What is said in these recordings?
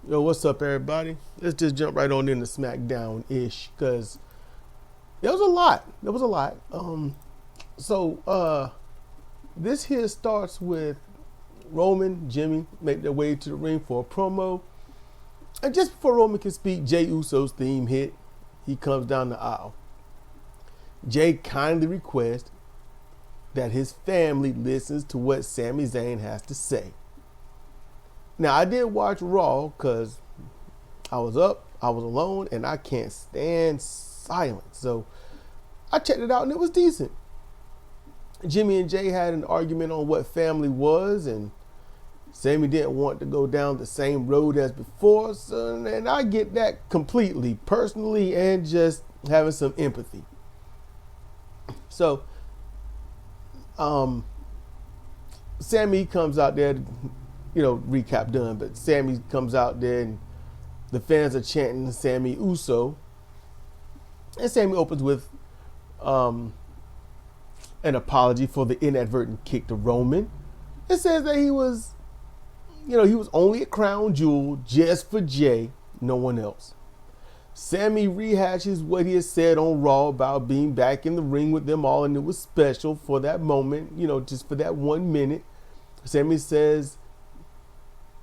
Yo, what's up, everybody? Let's just jump right on into SmackDown-ish, because there was a lot. There was a lot. This here starts with Roman, Jimmy make their way to the ring for a promo. And just before Roman can speak, Jey Uso's theme hit. He comes down the aisle. Jey kindly requests that his family listens to what Sami Zayn has to say. Now, I did watch Raw because I was up, I was alone, and I can't stand silence. So I checked it out, and it was decent. Jimmy and Jey had an argument on what family was, and Sami didn't want to go down the same road as before. So, and I get that completely, personally, and just having some empathy. So, Sami comes out there, recap done, but Sami comes out there and the fans are chanting Sami Uso. And Sami opens with an apology for the inadvertent kick to Roman. It says that he was only a crown jewel just for Jey, no one else. Sami rehashes what he has said on Raw about being back in the ring with them all, and it was special for that moment, just for that 1 minute. Sami says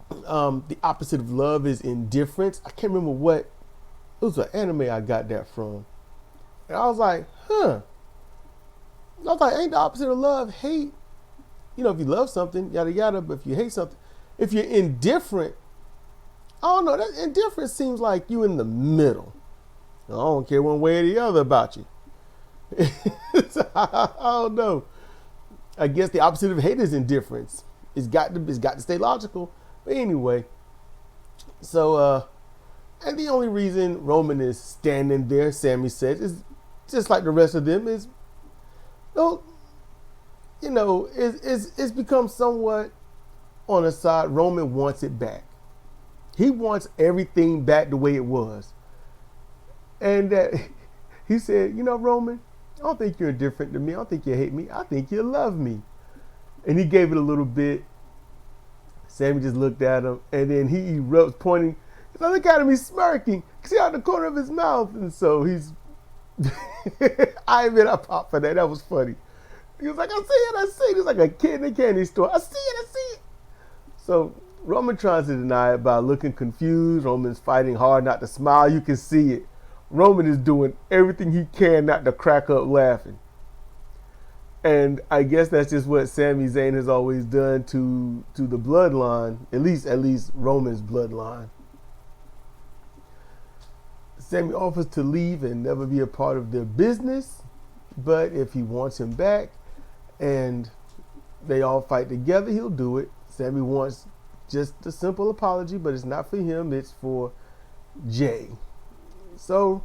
the opposite of love is indifference. I can't remember what, it was an anime I got that from. And I was like, I was like, ain't the opposite of love hate? If you love something, yada yada, but if you hate something, if you're indifferent, I don't know, that indifference seems like you in the middle. I don't care one way or the other about you. So, I don't know. I guess the opposite of hate is indifference. It's got to stay logical. But anyway, so and the only reason Roman is standing there, Sami says, is just like the rest of them, is it's become somewhat on the side. Roman wants it back. He wants everything back the way it was. And he said, Roman, I don't think you're indifferent to me. I don't think you hate me. I think you love me. And he gave it a little bit. Sami just looked at him, and then he erupts, pointing. I look at him, he's smirking. See out the corner of his mouth. And so he's, I admit I popped for that. That was funny. He was like, I see it. He's like a kid in a candy store. I see it. So Roman tries to deny it by looking confused. Roman's fighting hard not to smile. You can see it. Roman is doing everything he can not to crack up laughing. And I guess that's just what Sami Zayn has always done to the bloodline, at least Roman's bloodline. Sami offers to leave and never be a part of their business, but if he wants him back and they all fight together, he'll do it. Sami wants just a simple apology, but it's not for him, it's for Jey. So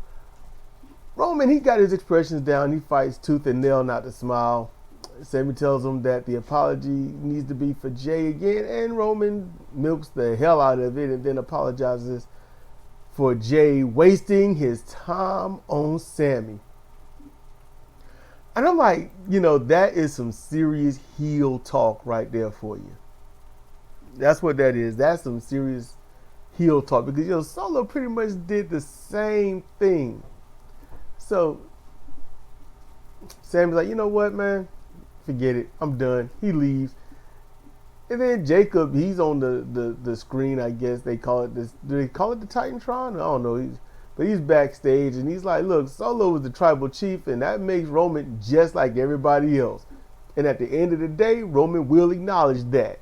Roman, he got his expressions down. He fights tooth and nail not to smile. Sami tells him that the apology needs to be for Jey again, and Roman milks the hell out of it and then apologizes for Jey wasting his time on Sami. And I'm like, that is some serious heel talk right there for you. That's what that is. That's some serious heel talk, because Solo pretty much did the same thing. So Sami's like, you know what, man? Forget it. I'm done. He leaves. And then Jacob, he's on the screen, I guess. They call it this. Do they call it the Titantron? I don't know. But he's backstage, and he's like, look, Solo was the tribal chief, and that makes Roman just like everybody else. And at the end of the day, Roman will acknowledge that.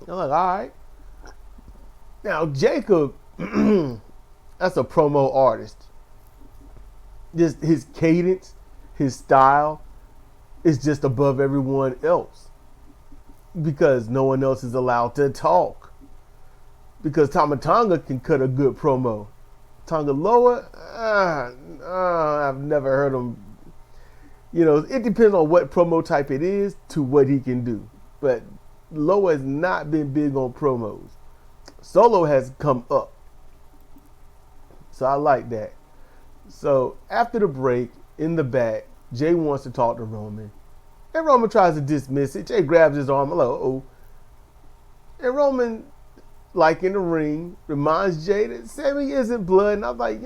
I'm like, all right. Now, Jacob, that's a promo artist. Just his cadence, his style is just above everyone else, because no one else is allowed to talk. Because Tama Tonga can cut a good promo. Tonga Loa, I've never heard him. It depends on what promo type it is to what he can do. But Loa has not been big on promos. Solo has come up. So I like that. So after the break, in the back, Jey wants to talk to Roman. And Roman tries to dismiss it. Jey grabs his arm, like, uh-oh. And Roman like in the ring, reminds Jay that Sammy isn't blood. And I was like,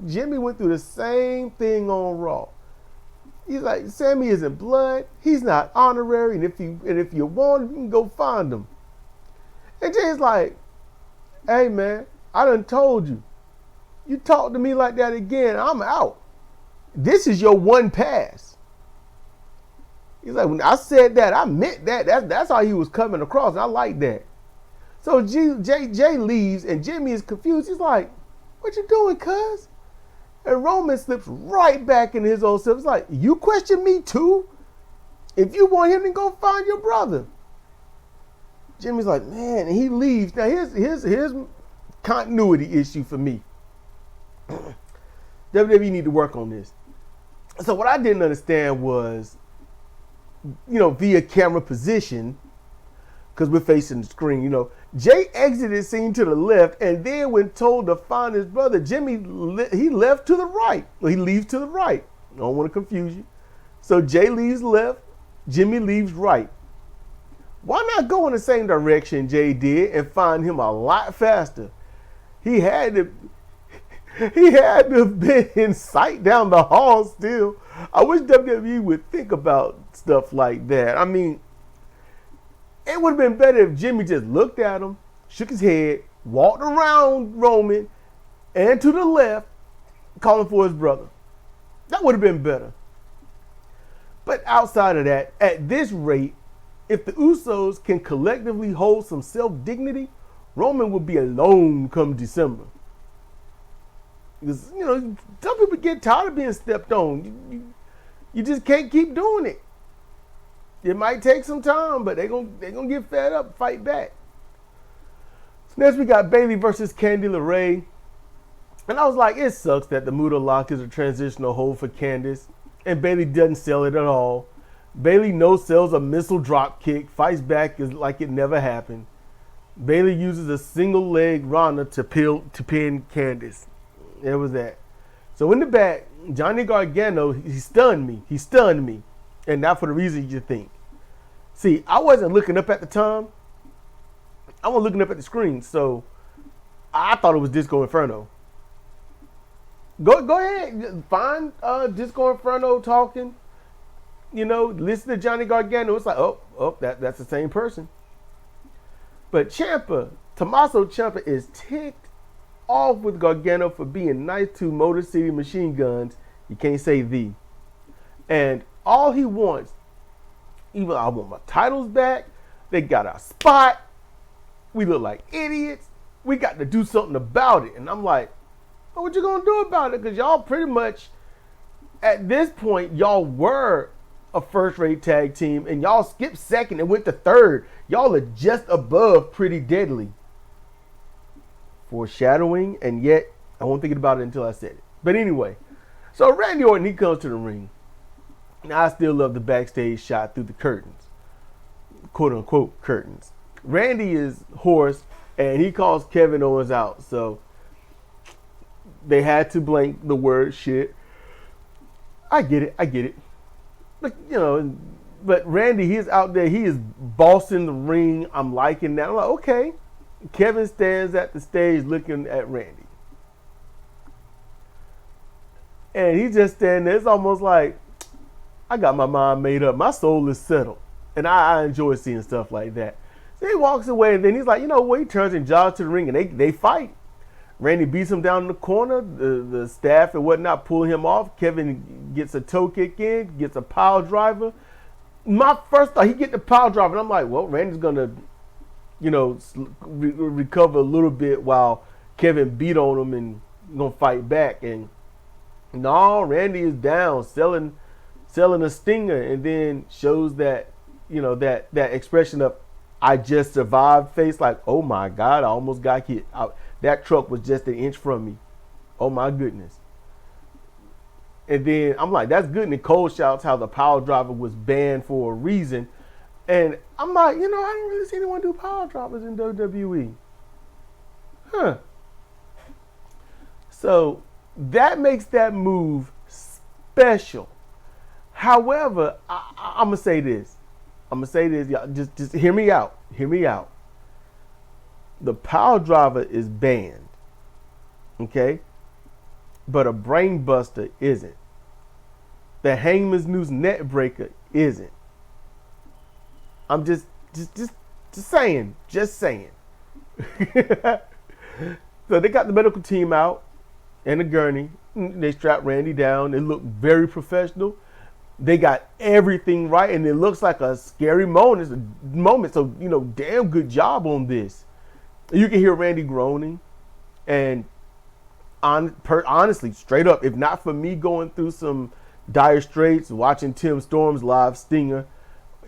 Jimmy went through the same thing on Raw. He's like, Sammy isn't blood. He's not honorary. And if you want him, you can go find him. And Jay's like, hey, man, I done told you. You talk to me like that again, I'm out. This is your one pass. He's like, when I said that, I meant that. That's how he was coming across. And I like that. So Jay leaves, and Jimmy is confused. He's like, what you doing, cuz? And Roman slips right back into his old self. It's like, you question me too? If you want him, then go find your brother. Jimmy's like, man, and he leaves. Now, here's continuity issue for me. WWE need to work on this. So what I didn't understand was, via camera position, because we're facing the screen, Jay exited scene to the left, and then when told to find his brother, Jimmy, he left to the right. He leaves to the right. I don't want to confuse you. So Jay leaves left, Jimmy leaves right. Why not go in the same direction Jay did and find him a lot faster? He had to have been in sight down the hall still. I wish WWE would think about stuff like that. I mean, it would have been better if Jimmy just looked at him, shook his head, walked around Roman, and to the left, calling for his brother. That would have been better. But outside of that, at this rate, if the Usos can collectively hold some self-dignity, Roman will be alone come December. Because, some people get tired of being stepped on. You just can't keep doing it. It might take some time, but they're gonna get fed up and fight back. So next we got Bayley versus Candice LeRae. And I was like, it sucks that the Muda Lock is a transitional hold for Candice. And Bayley doesn't sell it at all. Bayley no-sells a missile drop kick, fights back like it never happened. Bayley uses a single leg Ronda to pin Candice. There was that. So in the back, Johnny Gargano, he stunned me. And not for the reason you think. See, I wasn't looking up at the time. I was looking up at the screen. So I thought it was Disco Inferno. Go ahead. Find Disco Inferno talking. Listen to Johnny Gargano. It's like, that's the same person. But Tommaso Ciampa is ticked off with Gargano for being nice to Motor City Machine Guns. You can't say the. And all he wants, even I want my titles back. They got our spot. We look like idiots. We got to do something about it. And I'm like, what you gonna do about it? Because y'all pretty much, at this point, y'all were a first-rate tag team, and y'all skipped second and went to third. Y'all are just above Pretty Deadly. Foreshadowing, and yet I won't think about it until I said it. But anyway, so Randy Orton, he comes to the ring. Now, I still love the backstage shot through the curtains, quote-unquote curtains. Randy is hoarse, and he calls Kevin Owens out. So they had to blank the word shit. I get it. But Randy, he's out there. He is bossing the ring. I'm liking that. I'm like, okay. Kevin stands at the stage looking at Randy. And he's just standing there. It's almost like, I got my mind made up. My soul is settled. And I enjoy seeing stuff like that. So he walks away, and then he's like, he turns and jogs to the ring, and they fight. Randy beats him down in the corner. The staff and whatnot pull him off. Kevin gets a toe kick in, gets a pile driver. My first thought, he get the pile driver, and I'm like, well, Randy's going to, recover a little bit while Kevin beat on him and going to fight back. And no, Randy is down, selling a stinger, and then shows that, that expression of, I just survived face, like, oh my God, I almost got hit. That truck was just an inch from me. Oh my goodness. And then I'm like, that's good. And Nicole shouts how the power driver was banned for a reason. And I'm like, I don't really see anyone do power drivers in WWE. Huh. So that makes that move special. However, I'm going to say this. Y'all. Just hear me out. The power driver is banned, okay? But a brain buster isn't. The Hangman's Noose net breaker isn't. I'm just saying. Just saying. So they got the medical team out and a gurney. They strapped Randy down. They look very professional. They got everything right, and it looks like a scary moment. So, you know, damn good job on this. You can hear Randy groaning. And honestly, straight up, if not for me going through some dire straits, watching Tim Storm's live stinger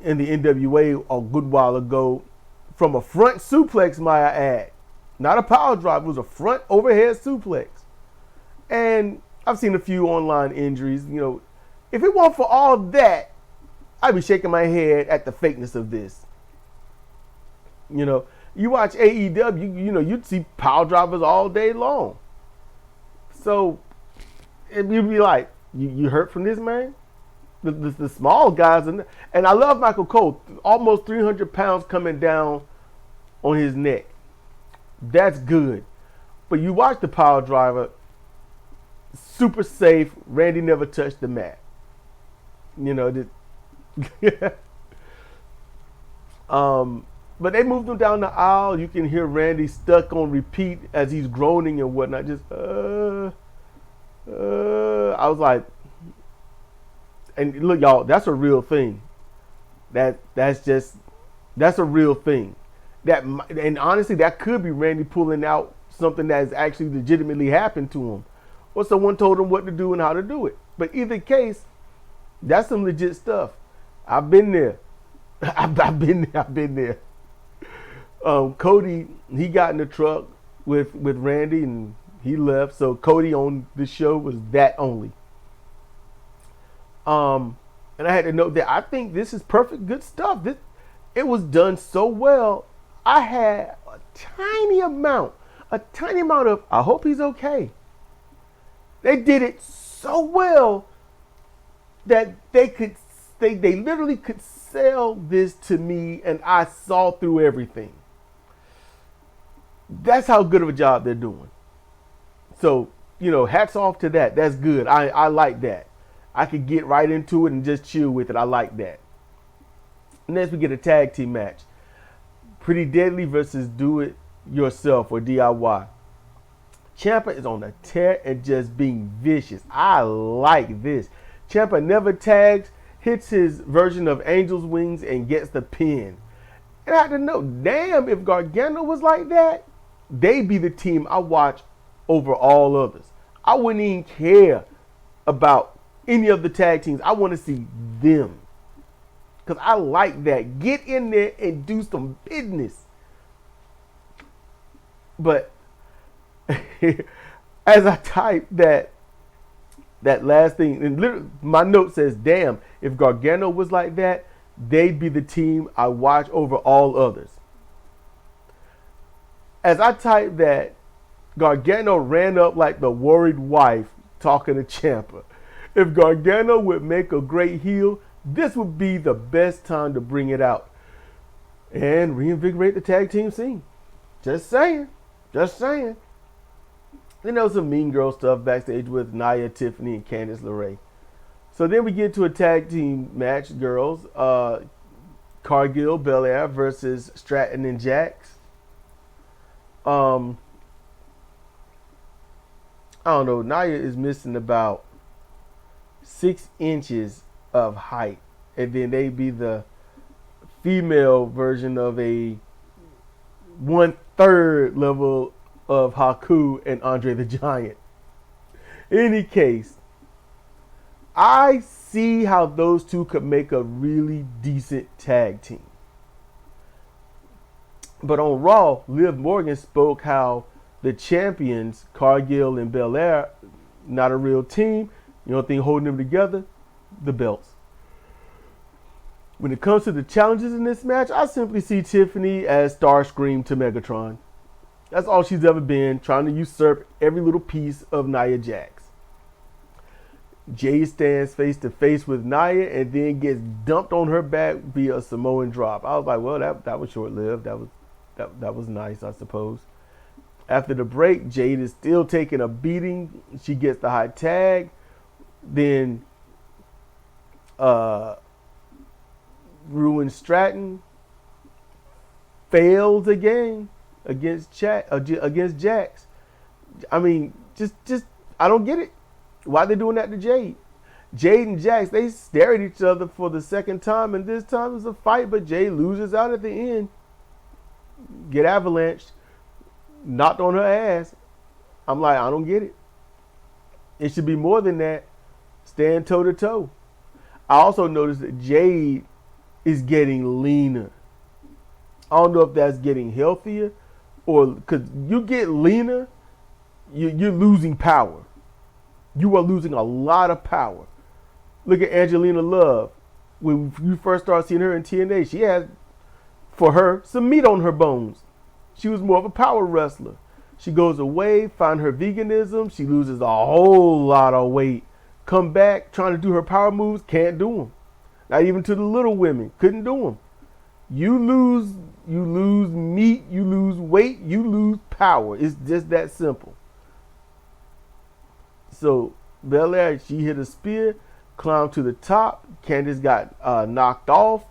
in the NWA a good while ago, from a front suplex, might I add. Not a power drive, it was a front overhead suplex. And I've seen a few online injuries. You know, if it weren't for all that, I'd be shaking my head at the fakeness of this. You know, you watch AEW, you know, you'd see power drivers all day long. So you'd be like, you hurt from this, man? The small guys, and I love Michael Cole, almost 300 pounds coming down on his neck. That's good. But you watch the power driver, super safe. Randy never touched the mat. You know, but they moved him down the aisle. You can hear Randy stuck on repeat as he's groaning and whatnot. Just, I was like, and look, y'all, that's a real thing. That's a real thing. And honestly, that could be Randy pulling out something that has actually legitimately happened to him, or someone told him what to do and how to do it. But either case, that's some legit stuff. I've been there. I've been there. Cody, he got in the truck with Randy and he left. So Cody on the show was that only. And I had to note that I think this is perfect, good stuff. It was done so well. I had a tiny amount of, I hope he's okay. They did it so well that they literally could sell this to me, and I saw through everything. That's how good of a job they're doing. So, you know, hats off to that. That's good. I like that. I could get right into it and just chill with it. I like that. Next, we get a tag team match. Pretty Deadly versus Do It Yourself, or DIY. Ciampa is on a tear and just being vicious. I like this. Ciampa never tags, hits his version of Angel's Wings, and gets the pin. And I had to know, damn, if Gargano was like that, they'd be the team I watch over all others. I wouldn't even care about any of the tag teams. I want to see them. Because I like that. Get in there and do some business. But as I type that last thing, and literally my note says, damn, if Gargano was like that, they'd be the team I watch over all others. As I type that, Gargano ran up like the worried wife talking to Ciampa. If Gargano would make a great heel, this would be the best time to bring it out and reinvigorate the tag team scene. Just saying. Just saying. Then there was some Mean Girl stuff backstage with Nia, Tiffany, and Candice LeRae. So then we get to a tag team match, girls. Cargill, Belair versus Stratton and Jax. I don't know. Nia is missing about 6 inches of height, and then they be the female version of a 1/3 level of Haku and Andre the Giant. In any case, I see how those two could make a really decent tag team. But on Raw, Liv Morgan spoke how the champions, Cargill and Belair, not a real team. You know, thing holding them together, the belts. When it comes to the challenges in this match, I simply see Tiffany as Starscream to Megatron. That's all she's ever been, trying to usurp every little piece of Nia Jax. Jay stands face to face with Nia and then gets dumped on her back via a Samoan drop. I was like, well, that was short-lived. That was That was nice, I suppose. After the break, Jade is still taking a beating. She gets the high tag. Then Ruin Stratton fails again against Jax. I mean, just I don't get it. Why they doing that to Jade? Jade and Jax, they stare at each other for the second time, and this time it's a fight, but Jade loses out at the end. Get avalanched, knocked on her ass. I'm like, I don't get it. It should be more than that. Stand toe to toe. I also noticed that Jade is getting leaner. I don't know if that's getting healthier or because you get leaner, you're losing power. You are losing a lot of power. Look at Angelina Love. When you first started seeing her in TNA, she had, for her, some meat on her bones. She was more of a power wrestler. She goes away, find her veganism. She loses a whole lot of weight. Come back, trying to do her power moves, can't do them. Not even to the little women, couldn't do them. You lose meat, you lose weight, you lose power. It's just that simple. So Belair, she hit a spear, climbed to the top. Candice got knocked off.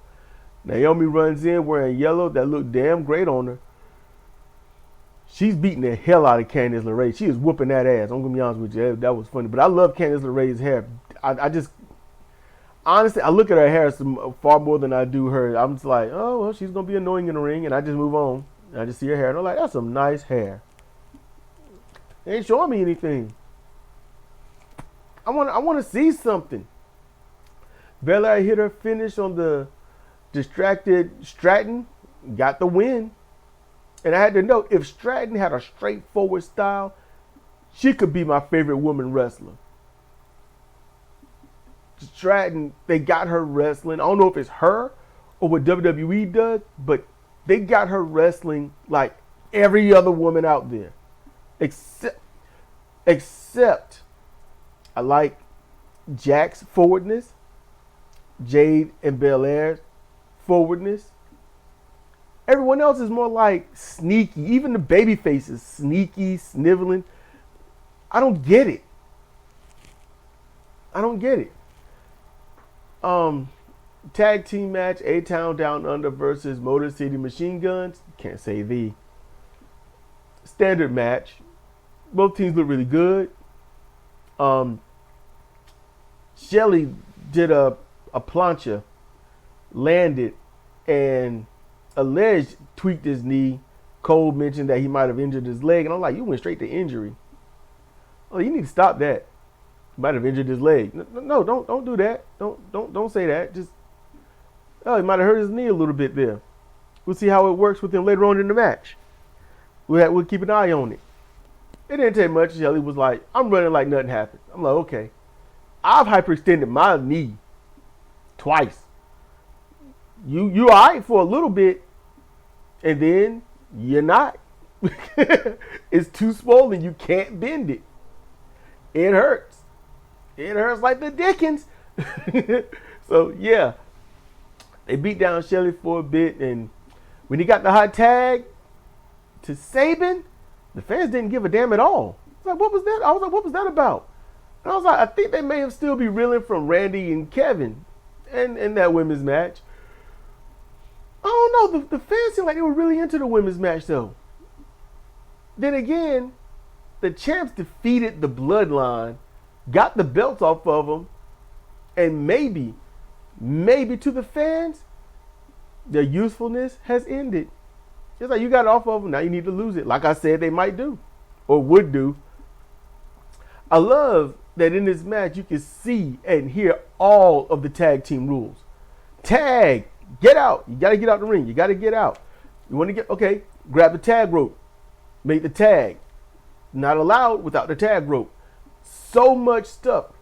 Naomi runs in wearing yellow. That looked damn great on her. She's beating the hell out of Candice LeRae. She is whooping that ass. I'm going to be honest with you. That was funny. But I love Candice LeRae's hair. I just, honestly, I look at her hair far more than I do her. I'm just like, oh, well, she's going to be annoying in the ring. And I just move on. And I just see her hair. And I'm like, that's some nice hair. They ain't showing me anything. I want to see something. Belair hit her finish on the distracted Stratton. Got the win. And I had to know, if Stratton had a straightforward style, she could be my favorite woman wrestler. Stratton, they got her wrestling. I don't know if it's her or what WWE does, but they got her wrestling like every other woman out there. Except I like Jack's forwardness, Jade and Belair's forwardness. Everyone else is more like sneaky. Even the baby faces, sneaky, sniveling. I don't get it. Tag team match, A-Town Down Under versus Motor City Machine Guns. Can't say the. Standard match. Both teams look really good. Shelly did a plancha, landed, and alleged tweaked his knee. Cole mentioned that he might have injured his leg, and I'm like, you went straight to injury. Oh, you need to stop that. He might have injured his leg. No, don't do that. Don't say that. Just, oh, he might have hurt his knee a little bit there. We'll see how it works with him later on in the match. We'll keep an eye on it. It didn't take much. Shelly was like, I'm running like nothing happened. I'm like, okay. I've hyperextended my knee twice. You all right for a little bit, and then you're not. It's too swollen. You can't bend it. It hurts. It hurts like the dickens. So, yeah. They beat down Shelly for a bit, and when he got the hot tag to Sabin, the fans didn't give a damn at all. I was like, what was that? I was like, what was that about? And I was like, I think they may have still be reeling from Randy and Kevin and that women's match. I don't know. The fans seemed like they were really into the women's match, though. Then again, the champs defeated the Bloodline, got the belts off of them, and maybe to the fans, their usefulness has ended. It's like, you got it off of them, now you need to lose it. Like I said, they might do, or would do. I love that in this match, you can see and hear all of the tag team rules. Tag, get out. You got to get out the ring. You got to get out. You want to get, okay, grab the tag rope. Make the tag. Not allowed without the tag rope. So much stuff.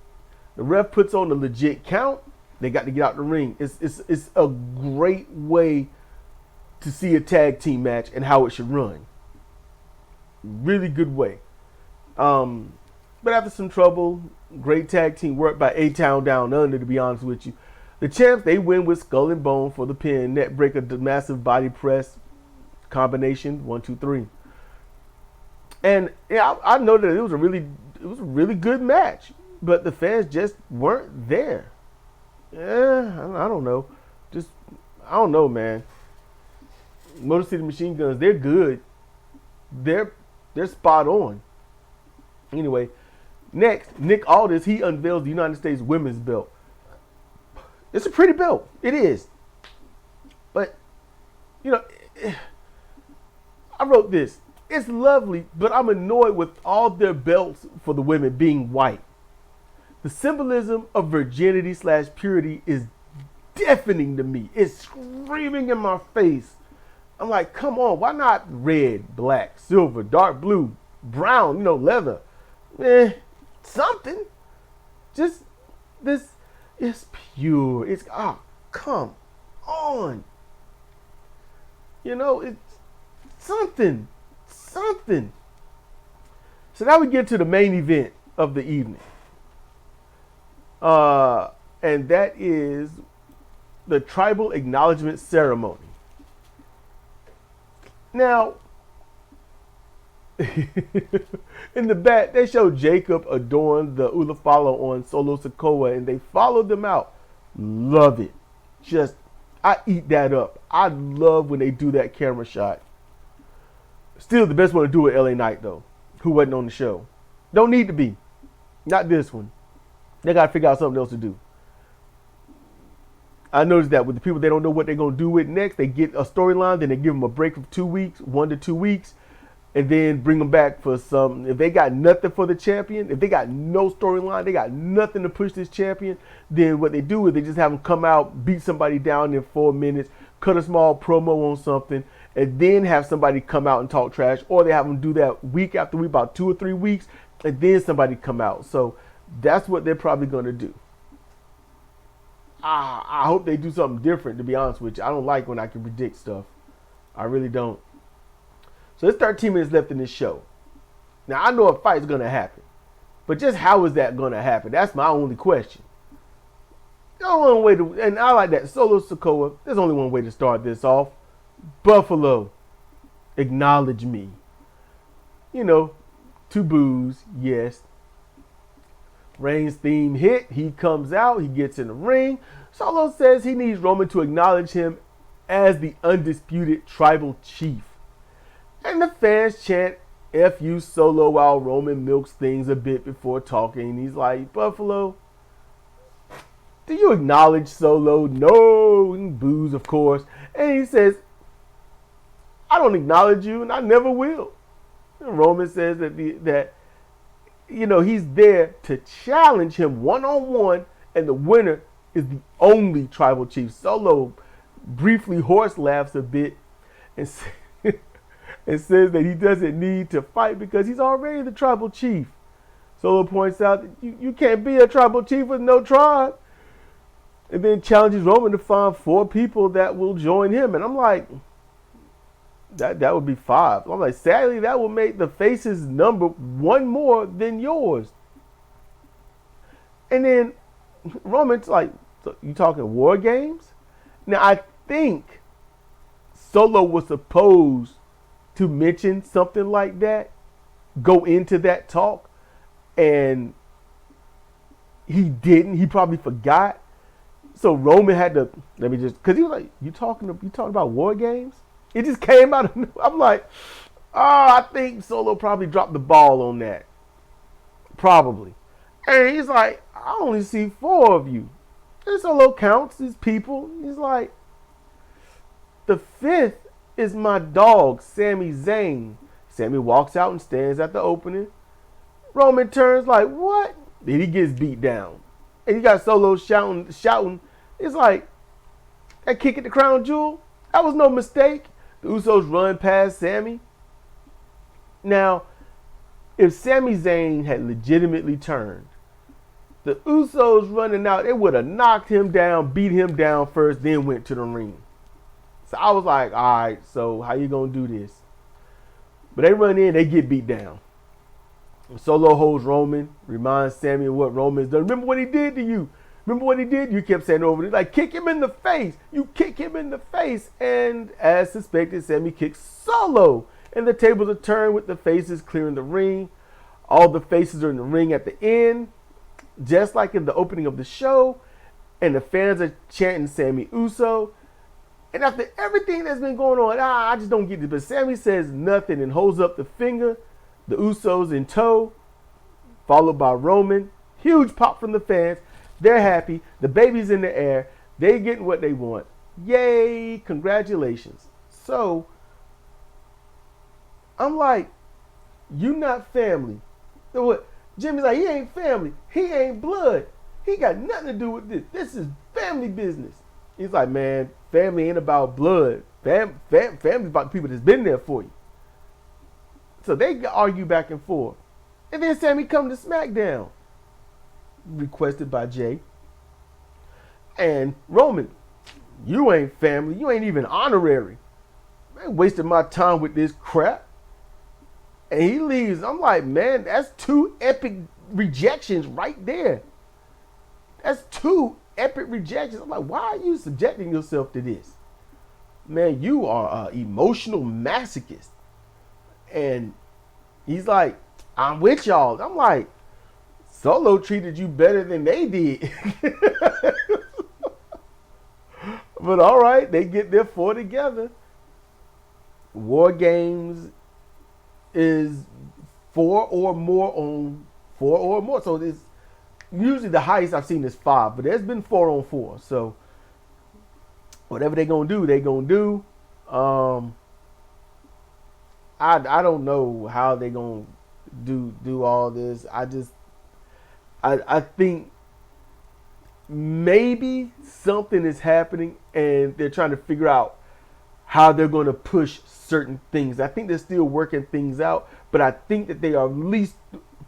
The ref puts on a legit count. They got to get out the ring. It's a great way to see a tag team match and how it should run. Really good way. But after some trouble, great tag team work by A-Town Down Under, to be honest with you. The champs, they win with Skull and Bone for the pin. Net breaker, the massive body press. combination 1, 2, 3. And yeah, I know that it was a really good match, but the fans just weren't there. I don't know. I don't know, man. Motor City Machine Guns, they're good. They're spot on. Anyway, next, Nick Aldis, he unveils the United States Women's Belt. It's a pretty belt. It is. But, I wrote this. It's lovely, but I'm annoyed with all their belts for the women being white. The symbolism of virginity / purity is deafening to me. It's screaming in my face. I'm like, come on, why not red, black, silver, dark blue, brown, leather? Something. Just this, it's pure. It's, come on. It's something. So now we get to the main event of the evening. And that is the tribal acknowledgement ceremony. Now, in the back, they show Jacob adorn the Ulafalo on Solo Sikoa, and they followed them out. Love it. I eat that up. I love when they do that camera shot. Still the best one to do with LA Knight, though, who wasn't on the show. Don't need to be. Not this one. They got to figure out something else to do. I noticed that with the people they don't know what they're going to do with next, they get a storyline, then they give them a break of 2 weeks, 1 to 2 weeks, and then bring them back for some. If they got nothing for the champion, if they got no storyline, they got nothing to push this champion, then what they do is they just have them come out, beat somebody down in 4 minutes, cut a small promo on something, and then have somebody come out and talk trash, or they have them do that week after week, about 2 or 3 weeks, and then somebody come out. So that's what they're probably going to do. I hope they do something different, to be honest with you. I don't like when I can predict stuff. I really don't. So there's 13 minutes left in this show. Now, I know a fight's going to happen. But just how is that going to happen? That's my only question. There's only one way to, and I like that. Solo Sikoa, there's only one way to start this off. Buffalo, acknowledge me. 2 boos, yes. Reigns' theme hit. He comes out. He gets in the ring. Solo says he needs Roman to acknowledge him as the undisputed tribal chief. And the fans chant F you Solo while Roman milks things a bit before talking. He's like, Buffalo, do you acknowledge Solo? No. And boos, of course. And he says, I don't acknowledge you and I never will. And Roman says that he's there to challenge him one-on-one, and the winner is the only tribal chief. Solo briefly horse laughs a bit and says that he doesn't need to fight because he's already the tribal chief. Solo points out that you can't be a tribal chief with no tribe. And then challenges Roman to find 4 people that will join him. And I'm like, that would be 5. I'm like, sadly, that will make the Faces number 1 more than yours. And then Roman's like, so you talking war games? Now, I think Solo was supposed to mention something like that, go into that talk, and he didn't. He probably forgot. So Roman had to, because he was like, you talking about war games? It just came out of, I'm like, I think Solo probably dropped the ball on that. Probably. And he's like, I only see 4 of you. And Solo counts his people. He's like, the 5th is my dog, Sami Zayn. Sami walks out and stands at the opening. Roman turns like, what? Then he gets beat down. And you got Solo shouting. It's like, that kick at the crown jewel, that was no mistake. The Usos run past Sami. Now, if Sami Zayn had legitimately turned, the Usos running out, they would have knocked him down, beat him down first, then went to the ring. So I was like, all right, so how you going to do this? But they run in, they get beat down. Solo holds Roman, reminds Sami of what Roman's done. Remember what he did to you. Remember what he did? You kept saying over there, like, kick him in the face. You kick him in the face. And as suspected, Sammy kicks Solo. And the tables are turned with the faces clearing the ring. All the faces are in the ring at the end, just like in the opening of the show. And the fans are chanting Sammy Uso. And after everything that's been going on, I just don't get it. But Sammy says nothing and holds up the finger. The Usos in tow, followed by Roman. Huge pop from the fans. They're happy. The baby's in the air. They getting what they want. Yay! Congratulations. So, I'm like, you not family. So what? Jimmy's like, he ain't family. He ain't blood. He got nothing to do with this. This is family business. He's like, man, family ain't about blood. Family's about the people that's been there for you. So they argue back and forth. And then Sammy come to SmackDown, requested by Jay. And Roman, you ain't family. You ain't even honorary. I ain't wasting my time with this crap. And he leaves. I'm like, man, that's 2 epic rejections right there. That's 2 epic rejections. I'm like, why are you subjecting yourself to this? Man, you are an emotional masochist. And he's like, I'm with y'all. I'm like, Solo treated you better than they did. But all right, they get their 4 together. War Games is 4 or more on 4 or more. So it's usually the highest I've seen is 5, but there's been 4 on 4. So whatever they're gonna do, they're gonna do. I don't know how they're gonna do all this. I think maybe something is happening and they're trying to figure out how they're going to push certain things. I think they're still working things out, but I think that they are at least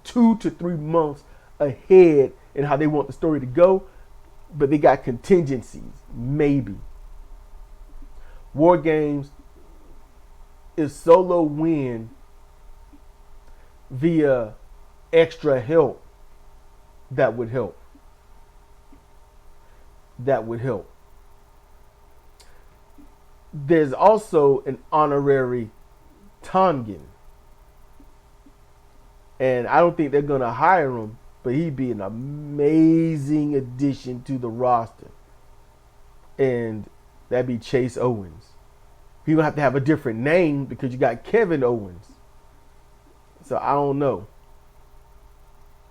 2 to 3 months ahead in how they want the story to go, but they got contingencies, maybe. War Games is Solo win via extra help. That would help. That would help. There's also an honorary Tongan. And I don't think they're going to hire him, but he'd be an amazing addition to the roster. And that'd be Chase Owens. You're going to have a different name because you got Kevin Owens. So I don't know.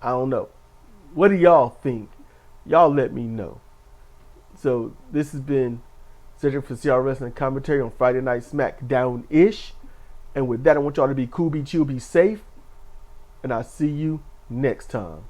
I don't know. What do y'all think? Y'all let me know. So this has been Searching for CR Wrestling Commentary on Friday Night SmackDownish. And with that, I want y'all to be cool, be chill, be safe. And I'll see you next time.